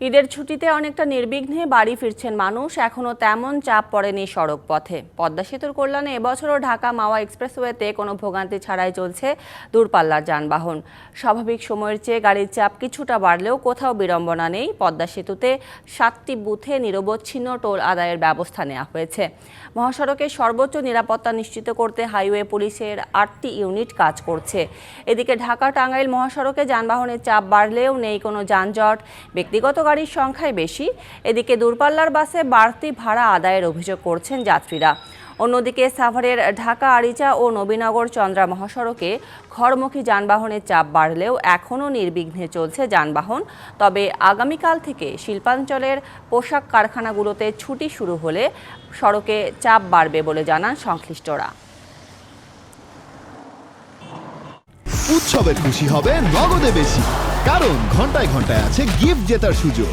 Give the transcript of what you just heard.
ঈদের ছুটিতে অনেকটা নির্বিঘ্নে বাড়ি ফিরছেন মানুষ। এখনো তেমন চাপ পড়েনি সড়ক পথে। পদ্মা সেতুর কল্যাণে এবছরও ঢাকা মাওয়া এক্সপ্রেসওয়েতে কোনো ভোগান্তি ছাড়াই চলছে দূরপাল্লার যানবাহন। স্বাভাবিক সময়ের চেয়ে গাড়ির চাপ কিছুটা বাড়লেও কোথাও বিড়ম্বনা নেই। পদ্মা সেতুতে 7টি বুথে নিরবচ্ছিন্ন টোল আদায়ের ব্যবস্থা নেওয়া হয়েছে। মহাসড়কে সর্বোচ্চ নিরাপত্তা নিশ্চিত করতে হাইওয়ে পুলিশের 8টি ইউনিট কাজ করছে। এদিকে ঢাকা টাঙ্গাইল মহাসড়কে যানবাহনের চাপ বাড়লেও নেই কোনো যানজট। ব্যক্তিগত গাড়ির সংখ্যাই বেশি। এদিকে দূরপাল্লার বাসে বাড়তি ভাড়া আদায়ের অভিযোগ করছেন যাত্রীরা। অন্যদিকে সাভারের ঢাকা আরিচা ও নবীনগর চন্দ্রা মহাসড়কে ঘরমুখী যানবাহনের চাপ বাড়লেও এখনও নির্বিঘ্নে চলছে যানবাহন। তবে আগামীকাল থেকে শিল্পাঞ্চলের পোশাক কারখানাগুলোতে ছুটি শুরু হলে সড়কে চাপ বাড়বে বলে জানান সংশ্লিষ্টরা। উৎসবে খুশি হবে নগদে বেশি, কারণ ঘন্টায় ঘন্টায় আছে গিফট জেতার সুযোগ।